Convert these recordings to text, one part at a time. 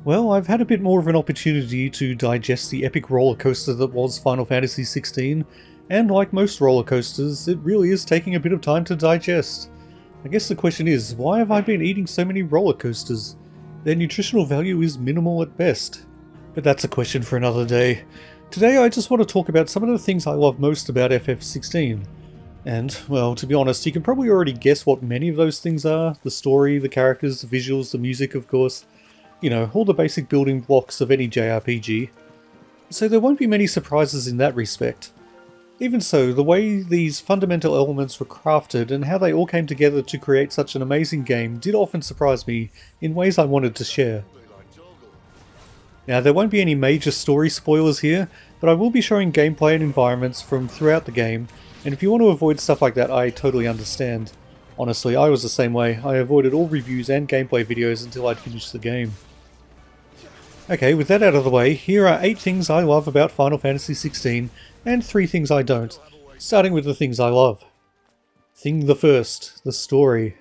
Well, I've had a bit more of an opportunity to digest the epic roller coaster that was Final Fantasy XVI, and like most roller coasters, it really is taking a bit of time to digest. I guess the question is, why have I been eating so many roller coasters? Their nutritional value is minimal at best. But that's a question for another day. Today I just want to talk about some of the things I love most about FF16. And, well, to be honest, you can probably already guess what many of those things are. The story, the characters, the visuals, the music, of course. You know, all the basic building blocks of any JRPG. So there won't be many surprises in that respect. Even so, the way these fundamental elements were crafted and how they all came together to create such an amazing game did often surprise me in ways I wanted to share. Now, there won't be any major story spoilers here, but I will be showing gameplay and environments from throughout the game, and if you want to avoid stuff like that, I totally understand. Honestly, I was the same way. I avoided all reviews and gameplay videos until I'd finished the game. Okay, with that out of the way, here are 8 things I love about Final Fantasy XVI, and 3 things I don't, starting with the things I love. Thing the first, the story.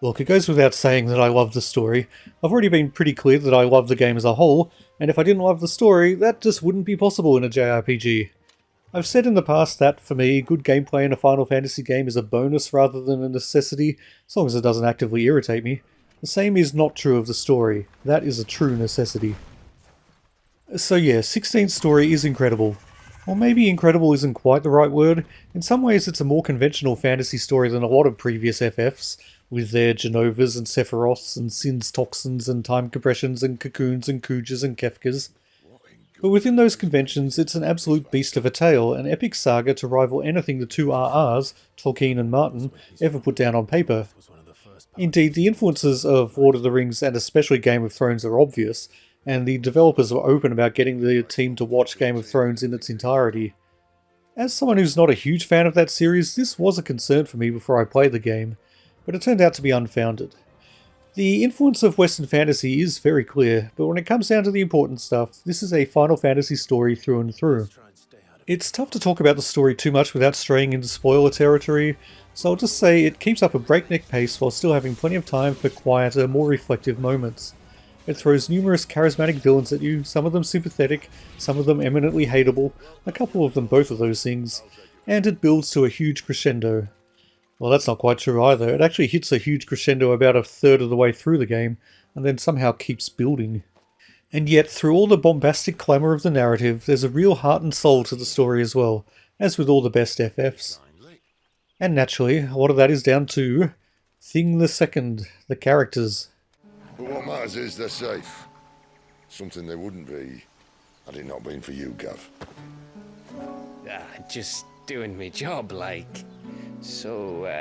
Look, it goes without saying that I love the story. I've already been pretty clear that I love the game as a whole, and if I didn't love the story, that just wouldn't be possible in a JRPG. I've said in the past that, for me, good gameplay in a Final Fantasy game is a bonus rather than a necessity, as long as it doesn't actively irritate me. The same is not true of the story. That is a true necessity. So yeah, 16's story is incredible. Or maybe incredible isn't quite the right word. In some ways it's a more conventional fantasy story than a lot of previous FFs, with their Genovas and Sephiroths and Sin's toxins and time compressions and cocoons and Kujas and Kefkas. But within those conventions, it's an absolute beast of a tale, an epic saga to rival anything the two RRs, Tolkien and Martin, ever put down on paper. Indeed, the influences of Lord of the Rings and especially Game of Thrones are obvious, and the developers were open about getting the team to watch Game of Thrones in its entirety. As someone who's not a huge fan of that series, this was a concern for me before I played the game, but it turned out to be unfounded. The influence of Western fantasy is very clear, but when it comes down to the important stuff, this is a Final Fantasy story through and through. It's tough to talk about the story too much without straying into spoiler territory, so I'll just say it keeps up a breakneck pace while still having plenty of time for quieter, more reflective moments. It throws numerous charismatic villains at you, some of them sympathetic, some of them eminently hateable, a couple of them both of those things, and it builds to a huge crescendo. Well, that's not quite true either. It actually hits a huge crescendo about a third of the way through the game, and then somehow keeps building. And yet, through all the bombastic clamour of the narrative, there's a real heart and soul to the story as well, as with all the best FFs. And naturally, a lot of that is down to Thing the Second, the characters. But what matters is they're safe. Something they wouldn't be, had it not been for you, Gav. Just doing me job, like. So,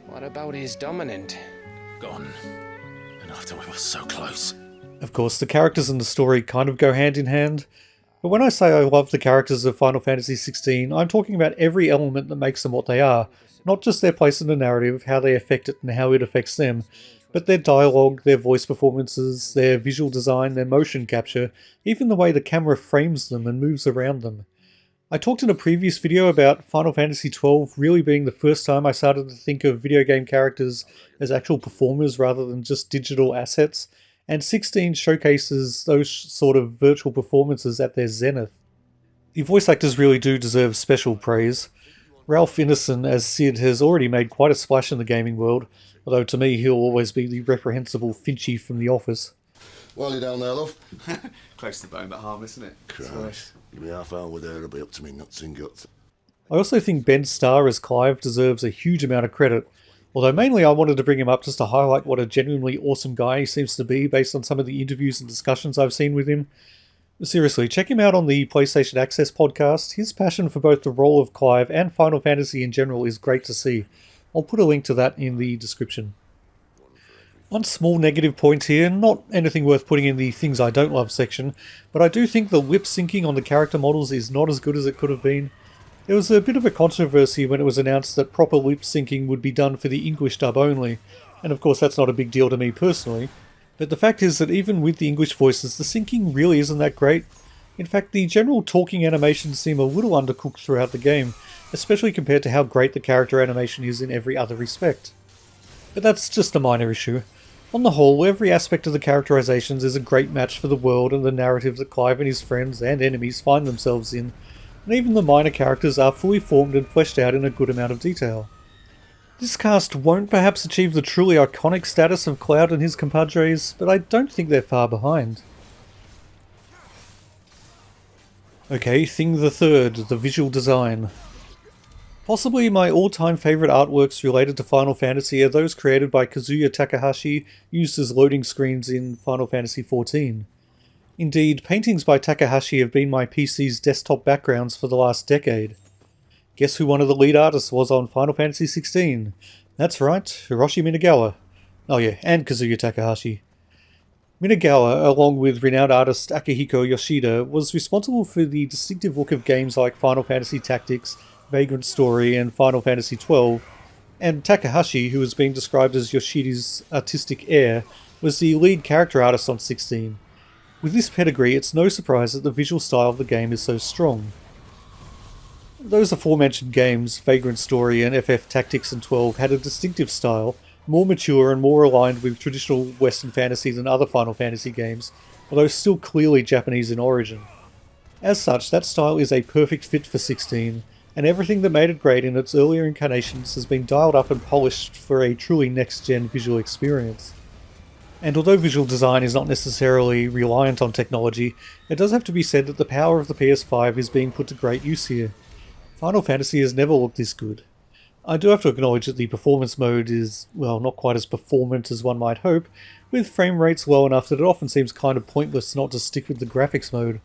what about his dominant? Gone. And after we were so close. Of course, the characters and the story kind of go hand in hand. But when I say I love the characters of Final Fantasy XVI, I'm talking about every element that makes them what they are. Not just their place in the narrative, how they affect it and how it affects them, but their dialogue, their voice performances, their visual design, their motion capture, even the way the camera frames them and moves around them. I talked in a previous video about Final Fantasy XII really being the first time I started to think of video game characters as actual performers rather than just digital assets, and 16 showcases those sort of virtual performances at their zenith. The voice actors really do deserve special praise. Ralph Ineson as Sid has already made quite a splash in the gaming world, although to me he'll always be the reprehensible Finchy from The Office. Well, you down there, love? Close to the bone but harmless, isn't it? Christ. Give me half hour with her, it'll be up to me nuts and guts. I also think Ben Starr as Clive deserves a huge amount of credit, although mainly I wanted to bring him up just to highlight what a genuinely awesome guy he seems to be based on some of the interviews and discussions I've seen with him. Seriously, check him out on the PlayStation Access podcast. His passion for both the role of Clive and Final Fantasy in general is great to see. I'll put a link to that in the description. One small negative point here, not anything worth putting in the things I don't love section, but I do think the lip syncing on the character models is not as good as it could have been. There was a bit of a controversy when it was announced that proper lip syncing would be done for the English dub only, and of course that's not a big deal to me personally, but the fact is that even with the English voices, the syncing really isn't that great. In fact, the general talking animations seem a little undercooked throughout the game, especially compared to how great the character animation is in every other respect. But that's just a minor issue. On the whole, every aspect of the characterizations is a great match for the world and the narrative that Clive and his friends and enemies find themselves in, and even the minor characters are fully formed and fleshed out in a good amount of detail. This cast won't perhaps achieve the truly iconic status of Cloud and his compadres, but I don't think they're far behind. Okay, thing the third, the visual design. Possibly my all-time favourite artworks related to Final Fantasy are those created by Kazuya Takahashi, used as loading screens in Final Fantasy XIV. Indeed, paintings by Takahashi have been my PC's desktop backgrounds for the last decade. Guess who one of the lead artists was on Final Fantasy XVI? That's right, Hiroshi Minagawa. Oh yeah, and Kazuya Takahashi. Minagawa, along with renowned artist Akihiko Yoshida, was responsible for the distinctive look of games like Final Fantasy Tactics, Vagrant Story, and Final Fantasy XII, and Takahashi, who has been described as Yoshida's artistic heir, was the lead character artist on 16. With this pedigree, it's no surprise that the visual style of the game is so strong. Those aforementioned games, Vagrant Story and FF Tactics and 12, had a distinctive style, more mature and more aligned with traditional Western fantasy than other Final Fantasy games, although still clearly Japanese in origin. As such, that style is a perfect fit for 16, and everything that made it great in its earlier incarnations has been dialed up and polished for a truly next-gen visual experience. And although visual design is not necessarily reliant on technology, it does have to be said that the power of the PS5 is being put to great use here. Final Fantasy has never looked this good. I do have to acknowledge that the performance mode is, well, not quite as performant as one might hope, with frame rates low enough that it often seems kind of pointless not to stick with the graphics mode.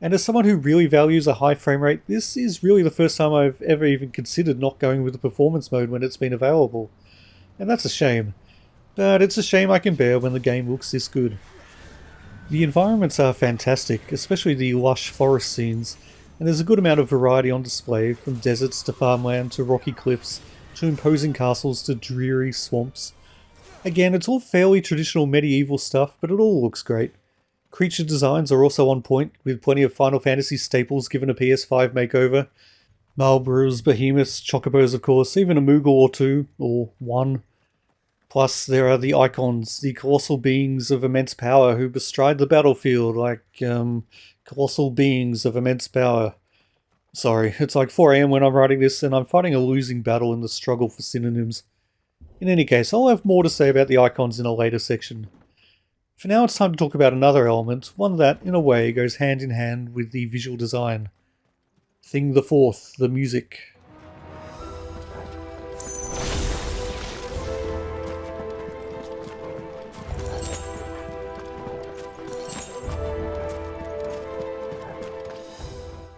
And as someone who really values a high frame rate, this is really the first time I've ever even considered not going with the performance mode when it's been available. And that's a shame. But it's a shame I can bear when the game looks this good. The environments are fantastic, especially the lush forest scenes, and there's a good amount of variety on display, from deserts to farmland to rocky cliffs, to imposing castles to dreary swamps. Again, it's all fairly traditional medieval stuff, but it all looks great. Creature designs are also on point, with plenty of Final Fantasy staples given a PS5 makeover. Malboros, behemoths, chocobos of course, even a Moogle or two, or one. Plus there are the icons, the colossal beings of immense power who bestride the battlefield like, colossal beings of immense power. Sorry, it's like 4 AM when I'm writing this and I'm fighting a losing battle in the struggle for synonyms. In any case, I'll have more to say about the icons in a later section. For now it's time to talk about another element, one that, in a way, goes hand in hand with the visual design. Thing the fourth, the music.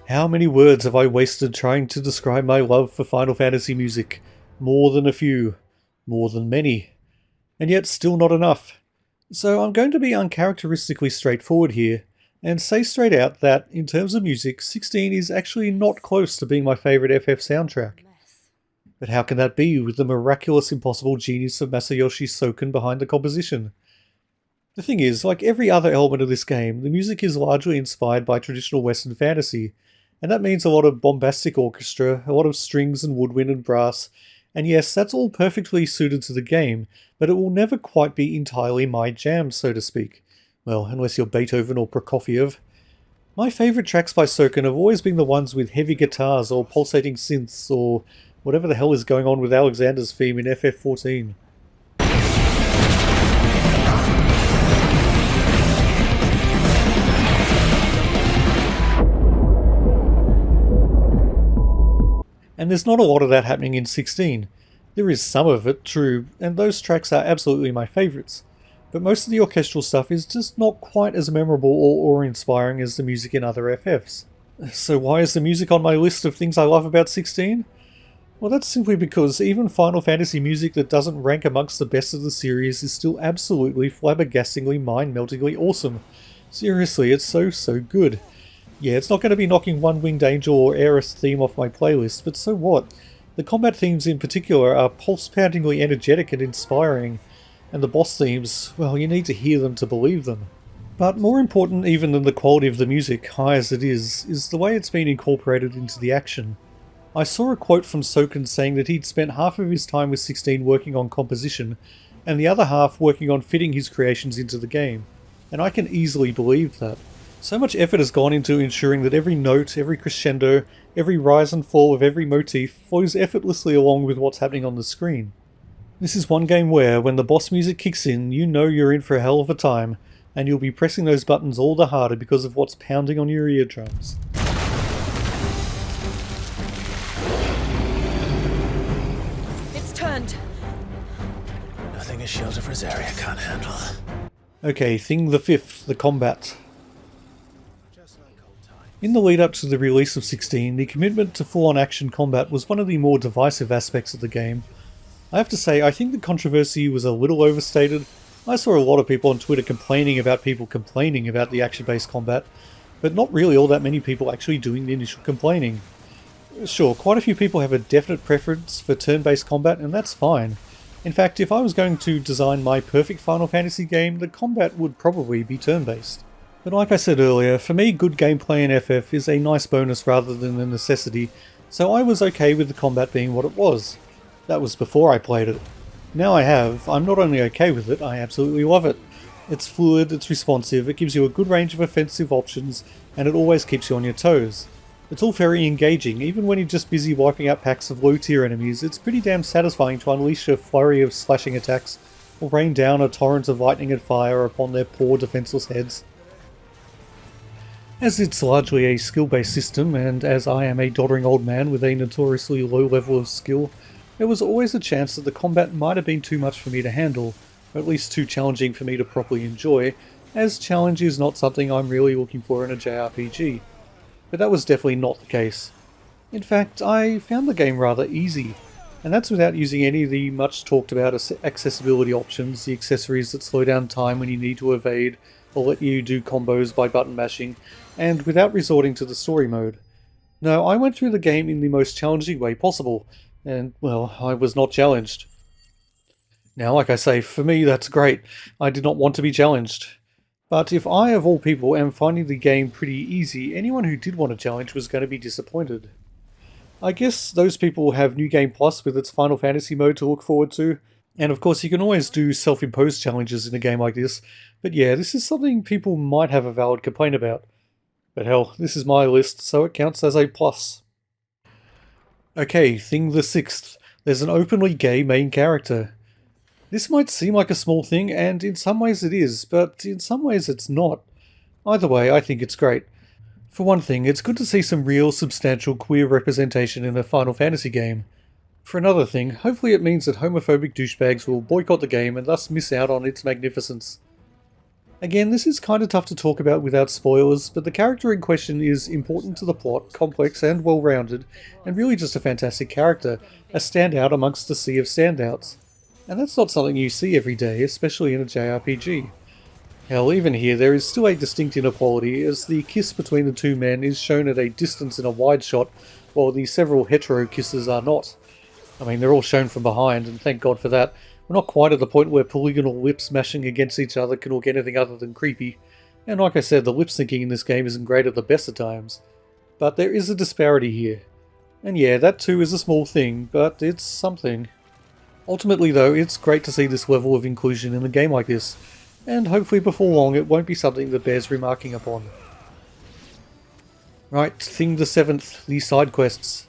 How many words have I wasted trying to describe my love for Final Fantasy music? More than a few. More than many. And yet still not enough. So I'm going to be uncharacteristically straightforward here, and say straight out that, in terms of music, 16 is actually not close to being my favourite FF soundtrack. But how can that be with the miraculous impossible genius of Masayoshi Soken behind the composition? The thing is, like every other element of this game, the music is largely inspired by traditional Western fantasy, and that means a lot of bombastic orchestra, a lot of strings and woodwind and brass, and yes, that's all perfectly suited to the game, but it will never quite be entirely my jam, so to speak. Well, unless you're Beethoven or Prokofiev. My favourite tracks by Soken have always been the ones with heavy guitars or pulsating synths or whatever the hell is going on with Alexander's theme in FF14. And there's not a lot of that happening in 16. There is some of it, true, and those tracks are absolutely my favourites. But most of the orchestral stuff is just not quite as memorable or awe-inspiring as the music in other FFs. So why is the music on my list of things I love about 16? Well, that's simply because even Final Fantasy music that doesn't rank amongst the best of the series is still absolutely flabbergastingly mind-meltingly awesome. Seriously, it's so good. Yeah, it's not going to be knocking One Winged Angel or Aerith theme off my playlist, but so what? The combat themes in particular are pulse-poundingly energetic and inspiring, and the boss themes, well, you need to hear them to believe them. But more important even than the quality of the music, high as it is the way it's been incorporated into the action. I saw a quote from Soken saying that he'd spent half of his time with 16 working on composition, and the other half working on fitting his creations into the game. And I can easily believe that. So much effort has gone into ensuring that every note, every crescendo, every rise and fall of every motif flows effortlessly along with what's happening on the screen. This is one game where, when the boss music kicks in, you know you're in for a hell of a time, and you'll be pressing those buttons all the harder because of what's pounding on your eardrums. It's turned. Nothing a shield of Rosaria can't handle. Okay, thing the fifth, the combat. In the lead up to the release of 16, the commitment to full-on action combat was one of the more divisive aspects of the game. I have to say, I think the controversy was a little overstated. I saw a lot of people on Twitter complaining about the action-based combat, but not really all that many people actually doing the initial complaining. Sure, quite a few people have a definite preference for turn-based combat, and that's fine. In fact, if I was going to design my perfect Final Fantasy game, the combat would probably be turn-based. But like I said earlier, for me good gameplay in FF is a nice bonus rather than a necessity, so I was okay with the combat being what it was. That was before I played it. Now I'm not only okay with it, I absolutely love it. It's fluid, it's responsive, it gives you a good range of offensive options, and it always keeps you on your toes. It's all very engaging, even when you're just busy wiping out packs of low-tier enemies. It's pretty damn satisfying to unleash a flurry of slashing attacks, or rain down a torrent of lightning and fire upon their poor defenseless heads. As it's largely a skill-based system, and as I am a doddering old man with a notoriously low level of skill, there was always a chance that the combat might have been too much for me to handle, or at least too challenging for me to properly enjoy, as challenge is not something I'm really looking for in a JRPG. But that was definitely not the case. In fact, I found the game rather easy, and that's without using any of the much talked about accessibility options, the accessories that slow down time when you need to evade, or let you do combos by button mashing, and without resorting to the story mode. No, I went through the game in the most challenging way possible, and, well, I was not challenged. Now, like I say, for me that's great. I did not want to be challenged. But if I, of all people, am finding the game pretty easy, anyone who did want a challenge was going to be disappointed. I guess those people have New Game Plus with its Final Fantasy mode to look forward to, and of course you can always do self-imposed challenges in a game like this, but yeah, this is something people might have a valid complaint about. But hell, this is my list, so it counts as a plus. Okay, thing the sixth. There's an openly gay main character. This might seem like a small thing, and in some ways it is, but in some ways it's not. Either way, I think it's great. For one thing, it's good to see some real, substantial queer representation in a Final Fantasy game. For another thing, hopefully it means that homophobic douchebags will boycott the game and thus miss out on its magnificence. Again, this is kinda tough to talk about without spoilers, but the character in question is important to the plot, complex and well-rounded, and really just a fantastic character, a standout amongst a sea of standouts. And that's not something you see every day, especially in a JRPG. Hell, even here there is still a distinct inequality, as the kiss between the two men is shown at a distance in a wide shot, while the several hetero kisses are not. I mean, they're all shown from behind, and thank God for that. We're not quite at the point where polygonal lips smashing against each other can look anything other than creepy. And like I said, the lip syncing in this game isn't great at the best of times. But there is a disparity here. And yeah, that too is a small thing, but it's something. Ultimately though, it's great to see this level of inclusion in a game like this, and hopefully before long it won't be something that bears remarking upon. Right, thing the seventh, the side quests.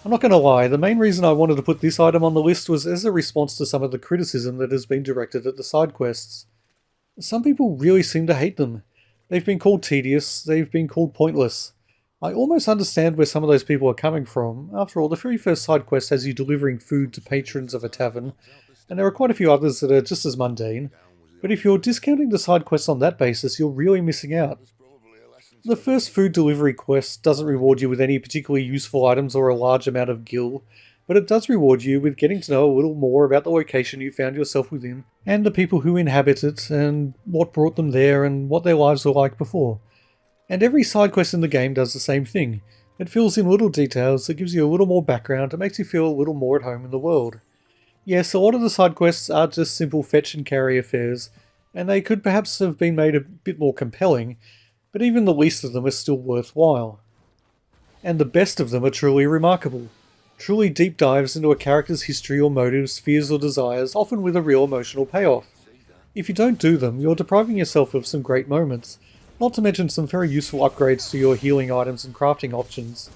I'm not going to lie, the main reason I wanted to put this item on the list was as a response to some of the criticism that has been directed at the side quests. Some people really seem to hate them. They've been called tedious, they've been called pointless. I almost understand where some of those people are coming from. After all, the very first side quest has you delivering food to patrons of a tavern, and there are quite a few others that are just as mundane. But if you're discounting the side quests on that basis, you're really missing out. The first food delivery quest doesn't reward you with any particularly useful items or a large amount of gil, but it does reward you with getting to know a little more about the location you found yourself within, and the people who inhabit it, and what brought them there, and what their lives were like before. And every side quest in the game does the same thing. It fills in little details that gives you a little more background and makes you feel a little more at home in the world. Yes, a lot of the side quests are just simple fetch and carry affairs, and they could perhaps have been made a bit more compelling, but even the least of them are still worthwhile. And the best of them are truly remarkable. Truly deep dives into a character's history or motives, fears or desires, often with a real emotional payoff. If you don't do them, you're depriving yourself of some great moments, not to mention some very useful upgrades to your healing items and crafting options.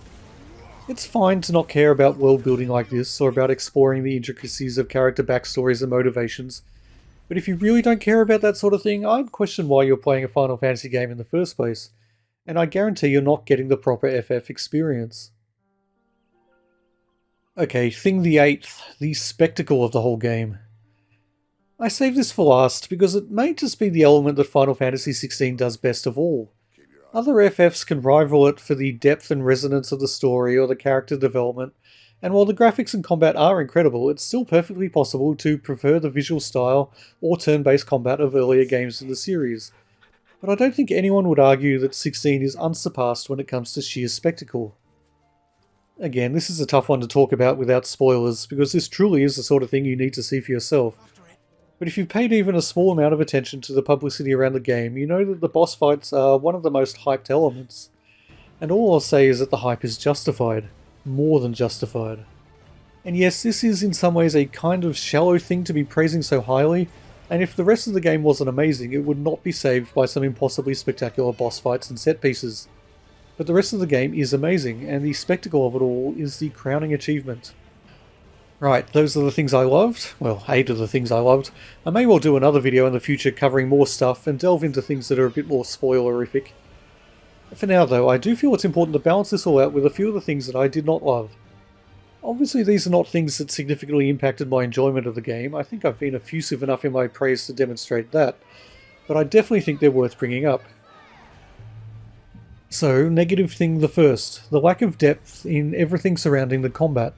It's fine to not care about world building like this, or about exploring the intricacies of character backstories and motivations, but if you really don't care about that sort of thing, I'd question why you're playing a Final Fantasy game in the first place, and I guarantee you're not getting the proper FF experience. Okay, thing the eighth, the spectacle of the whole game. I saved this for last because it may just be the element that Final Fantasy XVI does best of all. Other FFs can rival it for the depth and resonance of the story or the character development, and while the graphics and combat are incredible, it's still perfectly possible to prefer the visual style or turn-based combat of earlier games in the series. But I don't think anyone would argue that 16 is unsurpassed when it comes to sheer spectacle. Again, this is a tough one to talk about without spoilers, because this truly is the sort of thing you need to see for yourself. But if you've paid even a small amount of attention to the publicity around the game, you know that the boss fights are one of the most hyped elements. And all I'll say is that the hype is justified. More than justified. And yes, this is in some ways a kind of shallow thing to be praising so highly, and if the rest of the game wasn't amazing, it would not be saved by some impossibly spectacular boss fights and set pieces. But the rest of the game is amazing, and the spectacle of it all is the crowning achievement. Right, those are the things I loved. Well, 8 of the things I loved. I may well do another video in the future covering more stuff and delve into things that are a bit more spoilerific. For now though, I do feel it's important to balance this all out with a few of the things that I did not love. Obviously these are not things that significantly impacted my enjoyment of the game. I think I've been effusive enough in my praise to demonstrate that, but I definitely think they're worth bringing up. So, negative thing the first, the lack of depth in everything surrounding the combat.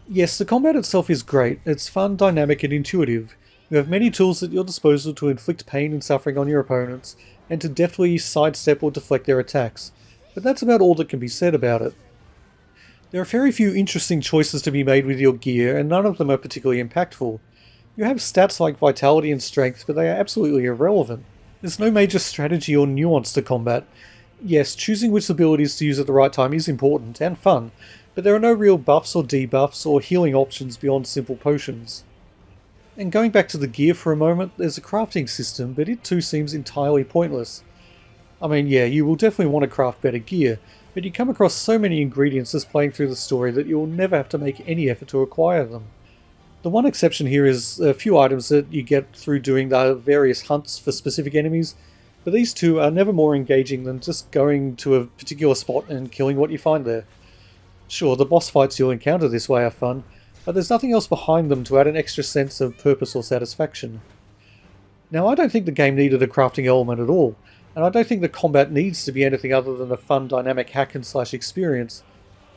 Yes, the combat itself is great, it's fun, dynamic and intuitive. You have many tools at your disposal to inflict pain and suffering on your opponents, and to deftly sidestep or deflect their attacks, but that's about all that can be said about it. There are very few interesting choices to be made with your gear, and none of them are particularly impactful. You have stats like vitality and strength, but they are absolutely irrelevant. There's no major strategy or nuance to combat. Yes, choosing which abilities to use at the right time is important and fun, but there are no real buffs or debuffs or healing options beyond simple potions. And going back to the gear for a moment, there's a crafting system, but it too seems entirely pointless. I mean, yeah, you will definitely want to craft better gear, but you come across so many ingredients as playing through the story that you will never have to make any effort to acquire them. The one exception here is a few items that you get through doing the various hunts for specific enemies, but these two are never more engaging than just going to a particular spot and killing what you find there. Sure, the boss fights you'll encounter this way are fun, but there's nothing else behind them to add an extra sense of purpose or satisfaction. Now, I don't think the game needed a crafting element at all, and I don't think the combat needs to be anything other than a fun, dynamic hack-and-slash experience,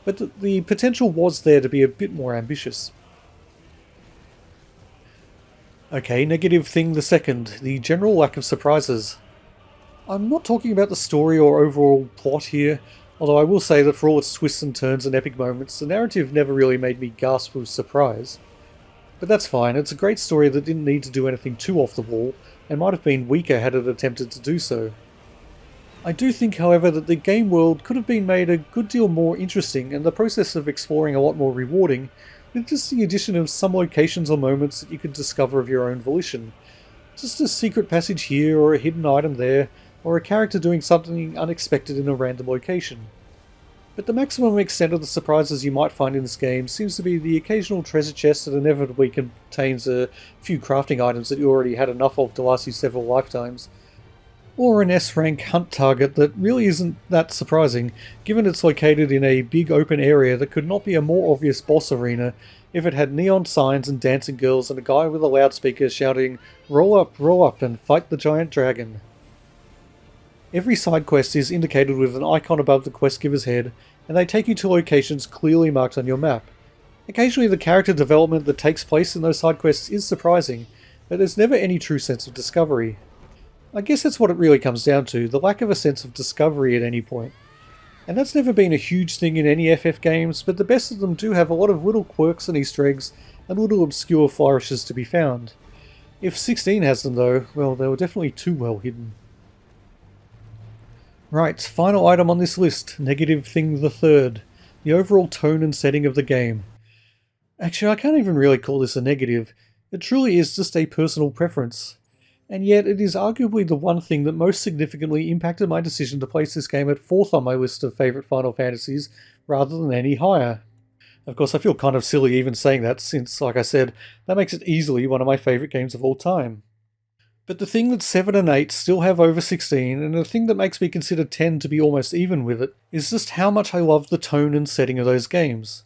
but the potential was there to be a bit more ambitious. Okay, negative thing the second, the general lack of surprises. I'm not talking about the story or overall plot here, although I will say that for all its twists and turns and epic moments, the narrative never really made me gasp with surprise. But that's fine, it's a great story that didn't need to do anything too off the wall, and might have been weaker had it attempted to do so. I do think, however, that the game world could have been made a good deal more interesting, and the process of exploring a lot more rewarding, with just the addition of some locations or moments that you could discover of your own volition. Just a secret passage here, or a hidden item there, or a character doing something unexpected in a random location. But the maximum extent of the surprises you might find in this game seems to be the occasional treasure chest that inevitably contains a few crafting items that you already had enough of to last you several lifetimes, or an S-rank hunt target that really isn't that surprising, given it's located in a big open area that could not be a more obvious boss arena if it had neon signs and dancing girls and a guy with a loudspeaker shouting, roll up and fight the giant dragon." Every side quest is indicated with an icon above the quest giver's head, and they take you to locations clearly marked on your map. Occasionally the character development that takes place in those side quests is surprising, but there's never any true sense of discovery. I guess that's what it really comes down to, the lack of a sense of discovery at any point. And that's never been a huge thing in any FF games, but the best of them do have a lot of little quirks and Easter eggs, and little obscure flourishes to be found. If 16 has them though, well, they were definitely too well hidden. Right, final item on this list, negative thing the third. the overall tone and setting of the game. Actually, I can't even really call this a negative. It truly is just a personal preference. And yet, it is arguably the one thing that most significantly impacted my decision to place this game at 4th on my list of favourite Final Fantasies, rather than any higher. Of course, I feel kind of silly even saying that, since, like I said, that makes it easily one of my favourite games of all time. But the thing that 7 and 8 still have over 16, and the thing that makes me consider 10 to be almost even with it, is just how much I love the tone and setting of those games.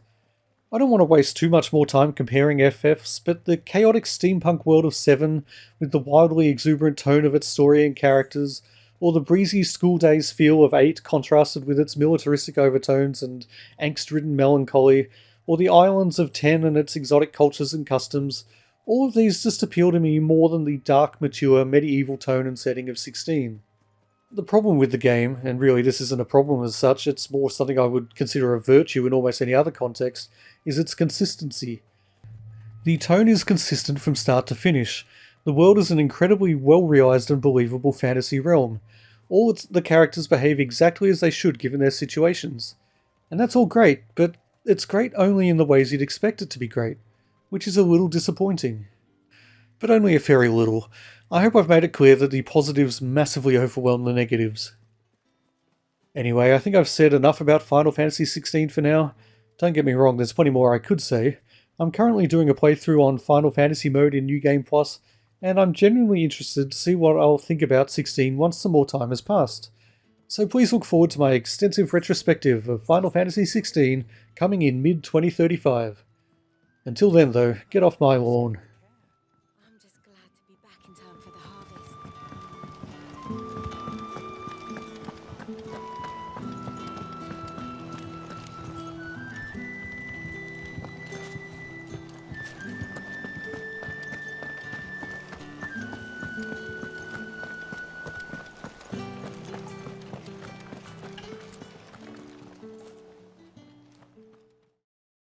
I don't want to waste too much more time comparing FFs, but the chaotic steampunk world of 7, with the wildly exuberant tone of its story and characters, or the breezy school days feel of 8 contrasted with its militaristic overtones and angst-ridden melancholy, or the islands of 10 and its exotic cultures and customs, all of these just appeal to me more than the dark, mature, medieval tone and setting of 16. The problem with the game, and really this isn't a problem as such, it's more something I would consider a virtue in almost any other context, is its consistency. The tone is consistent from start to finish. The world is an incredibly well-realised and believable fantasy realm. All the characters behave exactly as they should given their situations. And that's all great, but it's great only in the ways you'd expect it to be great, which is a little disappointing. But only a very little. I hope I've made it clear that the positives massively overwhelm the negatives. Anyway, I think I've said enough about Final Fantasy XVI for now. Don't get me wrong, there's plenty more I could say. I'm currently doing a playthrough on Final Fantasy mode in New Game Plus, and I'm genuinely interested to see what I'll think about 16 once some more time has passed. So please look forward to my extensive retrospective of Final Fantasy XVI coming in mid-2035. Until then though, get off my lawn.